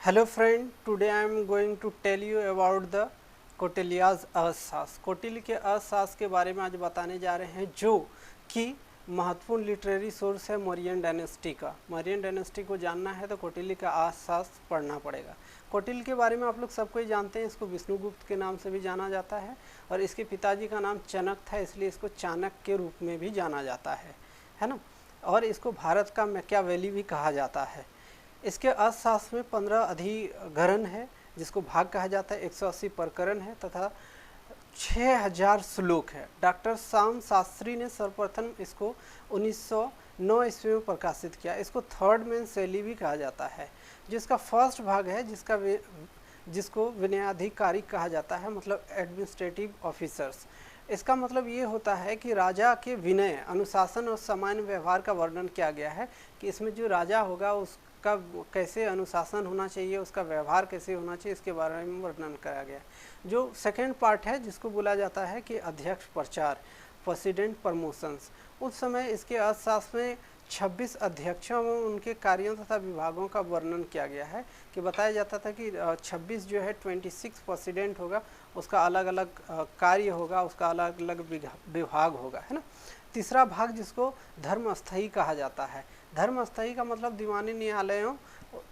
Hello friend, today I am going to tell you about the Kautilya's अर्थशास्त्र। कौटिल्य के अर्थशास्त्र के बारे में आज बताने जा रहे हैं, जो कि महत्वपूर्ण लिटरेरी सोर्स है मौर्यन डायनेस्टी का। मौर्यन डायनेस्टी को जानना है तो कौटिल्य का अर्थशास्त्र पढ़ना पड़ेगा। कौटिल्य के बारे में आप लोग सबको ही जानते हैं, इसको विष्णुगुप्त के नाम से भी जाना जाता है और इसके पिताजी का नाम चनक था, इसलिए इसको चाणक्य के रूप में भी जाना जाता है ना। और इसको भारत का मैकियावेली भी कहा जाता है। इसके अर्थशास्त्र में 15 अधिकरण है, जिसको भाग कहा जाता है, 180 प्रकरण है तथा 6000 श्लोक है। डॉक्टर श्याम शास्त्री ने सर्वप्रथम इसको 1909 ईस्वी में प्रकाशित किया। इसको थर्ड मेन शैली भी कहा जाता है। जिसका फर्स्ट भाग है जिसको विनयाधिकारी कहा जाता है, मतलब एडमिनिस्ट्रेटिव ऑफिसर्स। इसका मतलब ये होता है कि राजा के विनय, अनुशासन और सामान्य व्यवहार का वर्णन किया गया है कि इसमें जो राजा होगा उसका कैसे अनुशासन होना चाहिए, उसका व्यवहार कैसे होना चाहिए, इसके बारे में वर्णन कराया गया है। जो सेकेंड पार्ट है जिसको बोला जाता है कि अध्यक्ष प्रचार, प्रेसिडेंट प्रमोशंस। उस समय इसके अर्थशास्त्र में 26 अध्यक्षों और उनके कार्यों तथा विभागों का वर्णन किया गया है कि बताया जाता था कि 26 जो है 26 प्रेसिडेंट होगा, उसका अलग अलग कार्य होगा, उसका अलग अलग विभाग होगा, है ना। तीसरा भाग जिसको धर्मस्थयी कहा जाता है। धर्मस्थयी का मतलब दीवानी न्यायालयों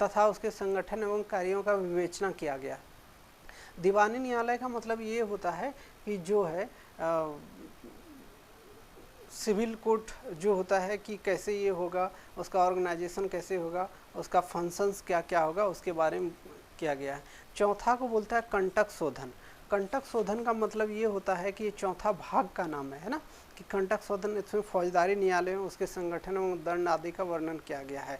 तथा उसके संगठन एवं कार्यों का विवेचना किया गया। दीवानी न्यायालय का मतलब ये होता है कि जो है सिविल कोर्ट जो होता है कि कैसे ये होगा, उसका ऑर्गेनाइजेशन कैसे होगा, उसका फंक्शंस क्या क्या होगा, उसके बारे में किया गया है। चौथा को बोलता है कंटक शोधन। कंटक शोधन का मतलब ये होता है कि ये चौथा भाग का नाम है ना, कि कंटक शोधन, इसमें फौजदारी न्यायालय, उसके संगठन एवं दंड आदि का वर्णन किया गया है।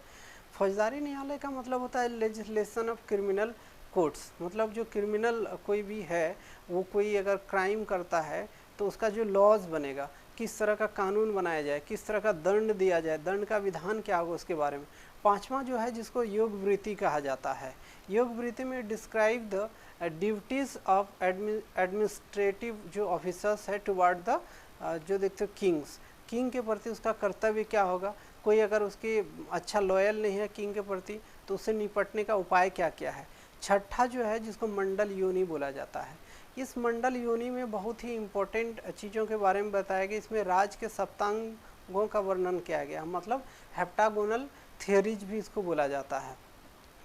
फौजदारी न्यायालय का मतलब होता है लेजिस्लेशन ऑफ क्रिमिनल कोर्ट्स, मतलब जो क्रिमिनल कोई भी है, वो कोई अगर क्राइम करता है तो उसका जो लॉज बनेगा, किस तरह का कानून बनाया जाए, किस तरह का दंड दिया जाए, दंड का विधान क्या होगा, उसके बारे में। पांचवा जो है जिसको योग वृत्ति कहा जाता है। योग वृत्ति में describe the duties of administrative जो ऑफिसर्स है टुवर्ड द जो देखते हो किंग्स, किंग के प्रति उसका कर्तव्य क्या होगा। कोई अगर उसके अच्छा लॉयल नहीं है किंग के प्रति तो उससे निपटने का उपाय क्या क्या है। छठा जो है जिसको मंडल योनि बोला जाता है। इस मंडल योनि में बहुत ही इम्पोर्टेंट चीज़ों के बारे में बताया गया। इसमें राज के सप्तांगों का वर्णन किया गया, मतलब हेप्टागोनल थियरीज भी इसको बोला जाता है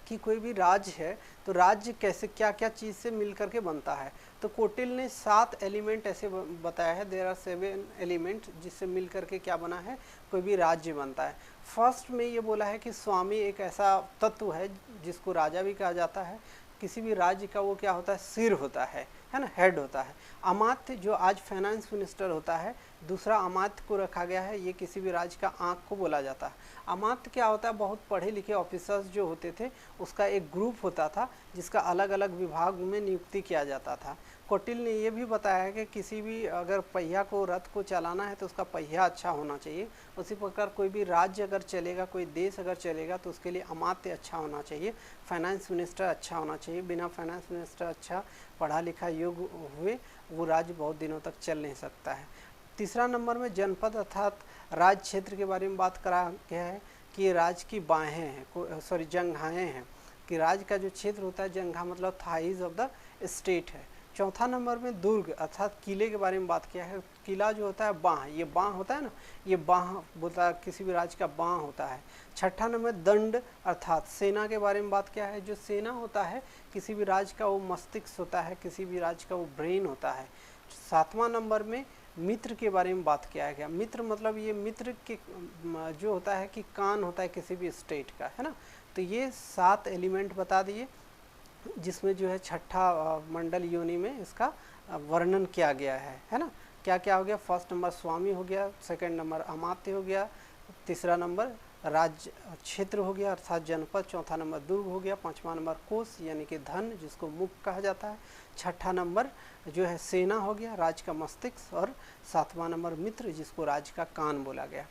कि कोई भी राज्य है तो राज्य कैसे क्या क्या चीज़ से मिल करके बनता है। तो कौटिल्य ने 7 एलिमेंट ऐसे बताया है, देयर आर 7 एलिमेंट जिससे मिल करके क्या बना है, कोई भी राज्य बनता है। फर्स्ट में ये बोला है कि स्वामी एक ऐसा तत्व है जिसको राजा भी कहा जाता है। किसी भी राज्य का वो क्या होता है, सिर होता है ना, हेड होता है। अमात्य जो आज फाइनेंस मिनिस्टर होता है, दूसरा अमात्य को रखा गया है, ये किसी भी राज्य का आंख को बोला जाता है। अमात्य क्या होता है, बहुत पढ़े लिखे ऑफिसर्स जो होते थे उसका एक ग्रुप होता था जिसका अलग अलग विभाग में नियुक्ति किया जाता था। कौटिल्य ने ये भी बताया है कि किसी भी अगर पहिया को, रथ को चलाना है तो उसका पहिया अच्छा होना चाहिए। उसी प्रकार कोई भी राज्य अगर चलेगा, कोई देश अगर चलेगा तो उसके लिए अमात्य अच्छा होना चाहिए, फाइनेंस मिनिस्टर अच्छा होना चाहिए। बिना फाइनेंस मिनिस्टर अच्छा पढ़ा लिखा योग्य हुए वो राज्य बहुत दिनों तक चल नहीं सकता है। तीसरा नंबर में जनपद अर्थात राज्य क्षेत्र के बारे में बात करा गया है कि ये राज्य की बाहें हैं, सॉरी जंघाएँ हैं, कि राज्य का जो क्षेत्र होता है, जंघा मतलब थाईज ऑफ द स्टेट है। चौथा नंबर में दुर्ग अर्थात किले के बारे में बात किया है। किला जो होता है बाँह, ये बाँह होता है ना, ये बाँह बोलता है, किसी भी राज्य का बाँह होता है। छठा नंबर दंड अर्थात सेना के बारे में बात किया है। जो सेना होता है किसी भी राज्य का वो मस्तिष्क होता है, किसी भी राज्य का वो ब्रेन होता है। सातवां नंबर में मित्र के बारे में बात किया गया। मित्र मतलब ये मित्र के जो होता है कि कान होता है किसी भी स्टेट का, है ना। तो ये 7 एलिमेंट बता दिए जिसमें जो है छठा मंडल योनि में इसका वर्णन किया गया है ना। क्या क्या हो गया, फर्स्ट नंबर स्वामी हो गया, सेकंड नंबर अमात्य हो गया, तीसरा नंबर राज्य क्षेत्र हो गया अर्थात जनपद, चौथा नंबर दुर्ग हो गया, पांचवा नंबर कोष यानी कि धन जिसको मुख कहा जाता है, छठा नंबर जो है सेना हो गया, राज्य का मस्तिष्क, और सातवां नंबर मित्र जिसको राज्य का कान बोला गया।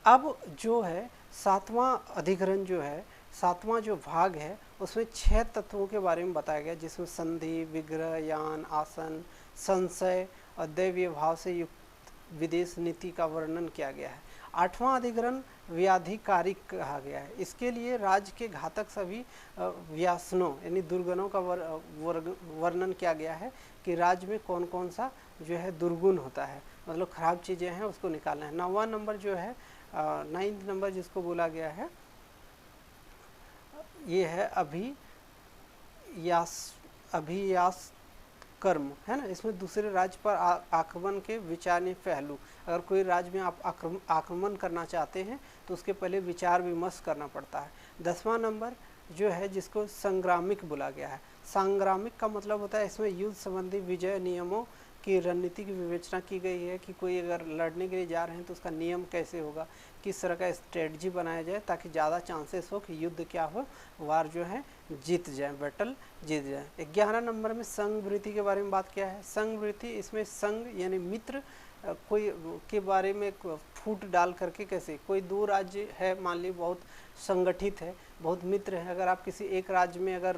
अब जो है सातवां अधिकरण जो है, सातवां जो भाग है उसमें 6 तत्वों के बारे में बताया गया, जिसमें संधि, विग्रह, यान, आसन, संशय और दैवीय भाव से युक्त विदेश नीति का वर्णन किया गया है। आठवां अधिकरण व्याधिकारी कहा गया है। इसके लिए राज्य के घातक सभी व्यासनों यानी दुर्गुणों का वर्णन किया गया है कि राज्य में कौन कौन सा जो है दुर्गुण होता है, मतलब खराब चीज़ें हैं उसको निकालना है। 9वां नंबर जो है 9th नंबर जिसको बोला गया है ये है अभियास कर्म है ना। इसमें दूसरे राज्य पर आक्रमण के विचार पहलू, अगर कोई राज्य में आप आक्रमण करना चाहते हैं तो उसके पहले विचार विमर्श करना पड़ता है। 10वां नंबर जो है जिसको संग्रामिक बोला गया है। संग्रामिक का मतलब होता है इसमें युद्ध संबंधी विजय नियमों की रणनीति की विवेचना की गई है कि कोई अगर लड़ने के लिए जा रहे हैं तो उसका नियम कैसे होगा, किस तरह का स्ट्रेटजी बनाया जाए ताकि ज़्यादा चांसेस हो कि युद्ध क्या हो, वार जो है जीत जाए, बैटल जीत जाए। 11 नंबर में संघवृत्ति के बारे में बात किया है। संघवृत्ति इसमें संघ यानी मित्र कोई के बारे में फूट डाल करके, कैसे कोई दो राज्य है मान ली बहुत संगठित है, बहुत मित्र है, अगर आप किसी एक राज्य में अगर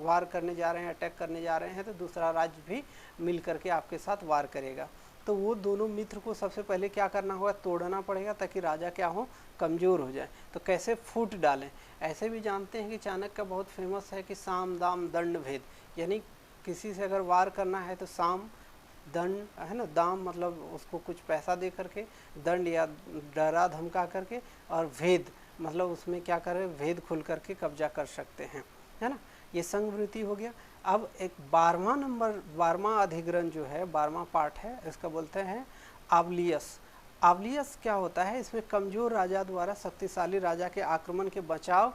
वार करने जा रहे हैं, अटैक करने जा रहे हैं तो दूसरा राज्य भी मिल करके आपके साथ वार करेगा, तो वो दोनों मित्र को सबसे पहले क्या करना होगा, तोड़ना पड़ेगा ताकि राजा क्या हो, कमज़ोर हो जाए। तो कैसे फूट डालें, ऐसे भी जानते हैं कि चाणक्य का बहुत फेमस है कि साम दाम दंड भेद, यानी किसी से अगर वार करना है तो साम दंड है ना, दाम मतलब उसको कुछ पैसा दे करके, दंड या डरा धमका करके, और भेद मतलब उसमें क्या करें, भेद खुल करके कब्जा कर सकते हैं, है ना। ये संघवृत्ति हो गया। अब एक 12वां नंबर 12वां अधिग्रहण जो है 12वां पार्ट है, इसका बोलते हैं आवलियस। आवलियस क्या होता है, इसमें कमज़ोर राजा द्वारा शक्तिशाली राजा के आक्रमण के बचाव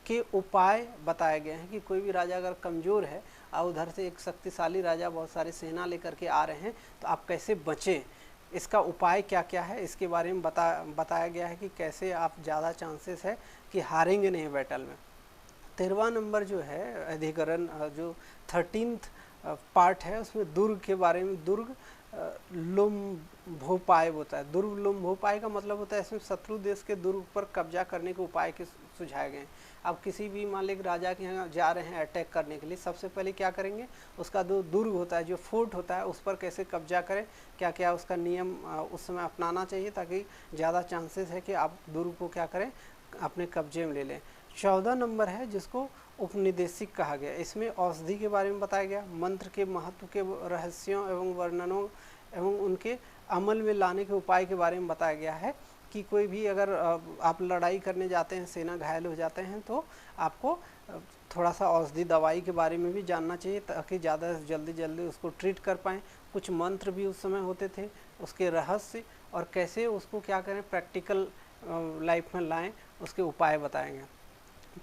के उपाय बताए गए हैं कि कोई भी राजा अगर कमज़ोर है और उधर से एक शक्तिशाली राजा बहुत सारी सेना लेकर के आ रहे हैं तो आप कैसे बचें, इसका उपाय क्या क्या है इसके बारे में बताया गया है कि कैसे आप ज़्यादा चांसेस है कि हारेंगे नहीं बैटल में। 13वां नंबर जो है अधिकरण जो 13th पार्ट है उसमें दुर्ग के बारे में, दुर्ग लुम्भोपाय होता है। दुर्ग लुम्भोपाय का मतलब होता है इसमें शत्रु देश के दुर्ग पर कब्जा करने के उपाय के सुझाए गए हैं। अब किसी भी मालिक राजा के यहाँ जा रहे हैं अटैक करने के लिए, सबसे पहले क्या करेंगे, उसका जो दुर्ग होता है, जो फोर्ट होता है, उस पर कैसे कब्जा करें, क्या क्या उसका नियम उस समय अपनाना चाहिए ताकि ज़्यादा चांसेस है कि आप दुर्ग को क्या करें, अपने कब्जे में ले लें। 14 नंबर है जिसको उपनिदेशिक कहा गया, इसमें औषधि के बारे में बताया गया, मंत्र के महत्व के रहस्यों एवं वर्णनों एवं उनके अमल में लाने के उपाय के बारे में बताया गया है कि कोई भी अगर आप लड़ाई करने जाते हैं, सेना घायल हो जाते हैं तो आपको थोड़ा सा औषधि दवाई के बारे में भी जानना चाहिए ताकि ज़्यादा जल्दी उसको ट्रीट कर पाएँ। कुछ मंत्र भी उस समय होते थे, उसके रहस्य और कैसे उसको क्या करें प्रैक्टिकल लाइफ में लाएं, उसके उपाय बताएंगे।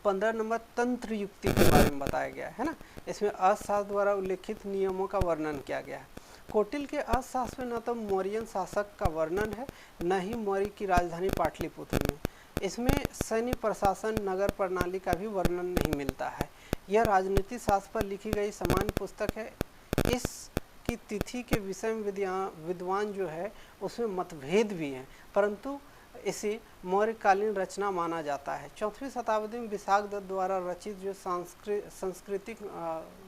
15 नंबर तंत्र युक्ति के बारे में बताया गया है ना, इसमें अर्थशास्त्र द्वारा उल्लेखित नियमों का वर्णन किया गया है। कौटिल्य के अर्थशास्त्र में न तो मौर्यन शासक का वर्णन है न ही मौर्य की राजधानी पाटलिपुत्र में, इसमें सैन्य प्रशासन नगर प्रणाली का भी वर्णन नहीं मिलता है। यह राजनीति शास्त्र पर लिखी गई सामान्य पुस्तक है। इसकी तिथि के विषय में विद्वान जो है उसमें मतभेद भी हैं, परंतु इसे मौर्यकालीन रचना माना जाता है। 4वीं शताब्दी में विशाख दत्त द्वारा रचित जो सांस्कृतिक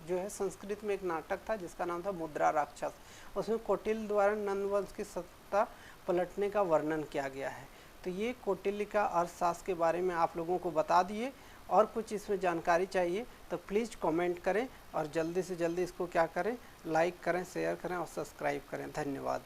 जो है संस्कृत में एक नाटक था जिसका नाम था मुद्रा राक्षस, उसमें कौटिल्य द्वारा नंदवंश की सत्ता पलटने का वर्णन किया गया है। तो ये कौटिल्य का अर्थशास्त्र के बारे में आप लोगों को बता दिए, और कुछ इसमें जानकारी चाहिए तो प्लीज़ कमेंट करें और जल्दी से जल्दी इसको क्या करें, लाइक करें, शेयर करें और सब्सक्राइब करें। धन्यवाद।